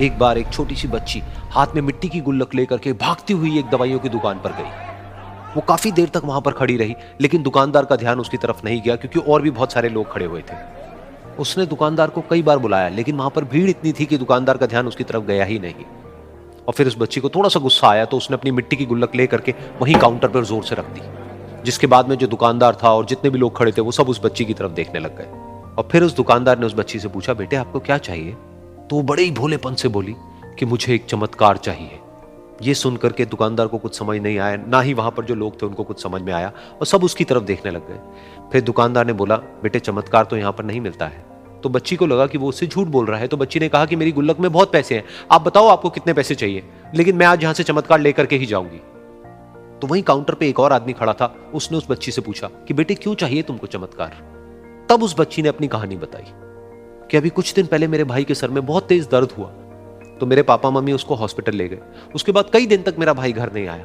एक बार एक छोटी सी बच्ची हाथ में मिट्टी की गुल्लक लेकर के भागती हुई एक दवाइयों की दुकान पर गई। वो काफी देर तक वहां पर खड़ी रही, लेकिन दुकानदार का ध्यान उसकी तरफ नहीं गया क्योंकि और भी बहुत सारे लोग खड़े हुए थे। उसने दुकानदार को कई बार बुलाया, लेकिन वहां पर भीड़ इतनी थी कि दुकानदार का ध्यान उसकी तरफ गया ही नहीं। और फिर उस बच्ची को थोड़ा सा गुस्सा आया तो उसने अपनी मिट्टी की गुल्लक लेकर के वहीं काउंटर पर जोर से रख दी, जिसके बाद में जो दुकानदार था और जितने भी लोग खड़े थे वो सब उस बच्ची की तरफ देखने लग गए। और फिर उस दुकानदार ने उस बच्ची से पूछा, बेटे आपको क्या चाहिए? तो वो बड़े ही भोलेपन से बोली कि मुझे एक चमत्कार चाहिए। ये सुनकर के दुकानदार को कुछ समझ नहीं आया, ना ही वहां पर जो लोग थे उनको कुछ समझ में आया, और सब उसकी तरफ देखने लग गए। फिर दुकानदार ने बोला, बेटे चमत्कार तो यहाँ पर नहीं मिलता है। तो बच्ची को लगा कि वो उससे झूठ बोल रहा है, तो बच्ची ने कहा कि मेरी गुल्लक में बहुत पैसे हैं, आप बताओ आपको कितने पैसे चाहिए, लेकिन मैं आज यहां से चमत्कार लेकर के ही जाऊंगी। तो वहीं काउंटर पे एक और आदमी खड़ा था, उसने उस बच्ची से पूछा कि बेटे क्यों चाहिए तुमको चमत्कार? तब उस बच्ची ने अपनी कहानी बताई कि अभी कुछ दिन पहले मेरे भाई के सर में बहुत तेज दर्द हुआ, तो मेरे पापा मम्मी उसको हॉस्पिटल ले गए। उसके बाद कई दिन तक मेरा भाई घर नहीं आया।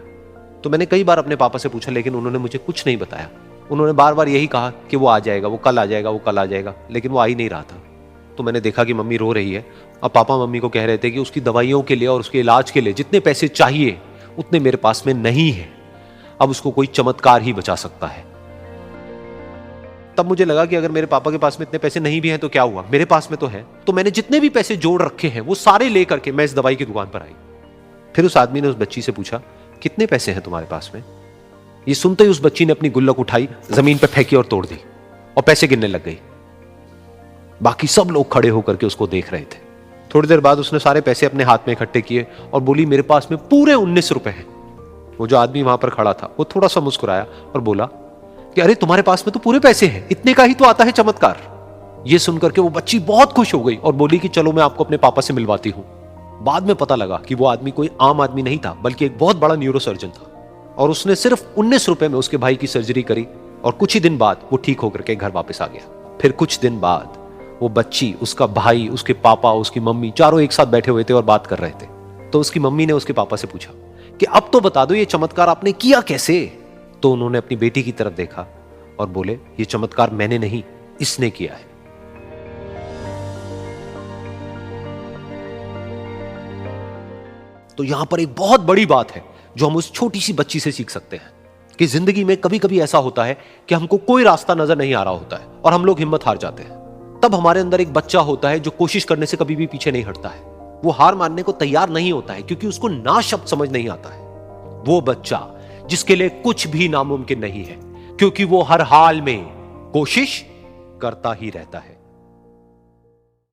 तो मैंने कई बार अपने पापा से पूछा, लेकिन उन्होंने मुझे कुछ नहीं बताया। उन्होंने बार बार यही कहा कि वो आ जाएगा, वो कल आ जाएगा, वो कल आ जाएगा, लेकिन वो आ ही नहीं रहा था। तो मैंने देखा कि मम्मी रो रही है। अब पापा मम्मी को कह रहे थे कि उसकी दवाइयों के लिए और उसके इलाज के लिए जितने पैसे चाहिए उतने मेरे पास में नहीं है, अब उसको कोई चमत्कार ही बचा सकता है। तब मुझे लगा कि अगर मेरे पापा के पास में इतने पैसे नहीं भी हैं तो क्या हुआ, मेरे पास में तो है। तो मैंने जितने भी पैसे जोड़ रखे हैं वो सारे लेकर के मैं इस दवाई की दुकान पर आई। फिर उस आदमी ने उस बच्ची से पूछा, कितने पैसे हैं तुम्हारे पास में? ये सुनते ही उस बच्ची ने अपनी गुल्लक उठाई, जमीन पर फेंकी और तोड़ दी और पैसे गिनने लग गई। बाकी सब लोग खड़े होकर के उसको देख रहे थे। थोड़ी देर बाद उसने सारे पैसे अपने हाथ में इकट्ठे किए और बोली, मेरे पास में पूरे 19 रुपए हैं। वो जो आदमी वहां पर खड़ा था वो थोड़ा सा मुस्कुराया और बोला कि अरे तुम्हारे पास में तो पूरे पैसे हैं, इतने का ही तो आता है चमत्कार। ये सुनकर के वो बच्ची बहुत खुश हो गई और बोली कि चलो मैं आपको अपने पापा से मिलवाती हूं। बाद में पता लगा कि वो आदमी कोई आम आदमी नहीं था, बल्कि एक बहुत बड़ा न्यूरोसर्जन था, और उसने सिर्फ 19 रुपए में उसके भाई की सर्जरी करी और कुछ ही दिन बाद वो ठीक होकर के घर वापस आ गया। फिर कुछ दिन बाद वो बच्ची, उसका भाई, उसके पापा, उसकी मम्मी चारों एक साथ बैठे हुए थे और बात कर रहे थे। तो उसकी मम्मी ने उसके पापा से पूछा कि अब तो बता दो ये चमत्कार आपने किया कैसे? तो उन्होंने अपनी बेटी की तरफ देखा और बोले, ये चमत्कार मैंने नहीं, इसने किया है। तो यहां पर एक बहुत बड़ी बात है जो हम उस छोटी सी बच्ची से सीख सकते हैं कि जिंदगी में कभी कभी ऐसा होता है कि हमको कोई रास्ता नजर नहीं आ रहा होता है और हम लोग हिम्मत हार जाते हैं। तब हमारे अंदर एक बच्चा होता है जो कोशिश करने से कभी भी पीछे नहीं हटता है। वो हार मानने को तैयार नहीं होता है क्योंकि उसको ना शब्द समझ नहीं आता है। वो बच्चा जिसके लिए कुछ भी नामुमकिन नहीं है, क्योंकि वो हर हाल में कोशिश करता ही रहता है।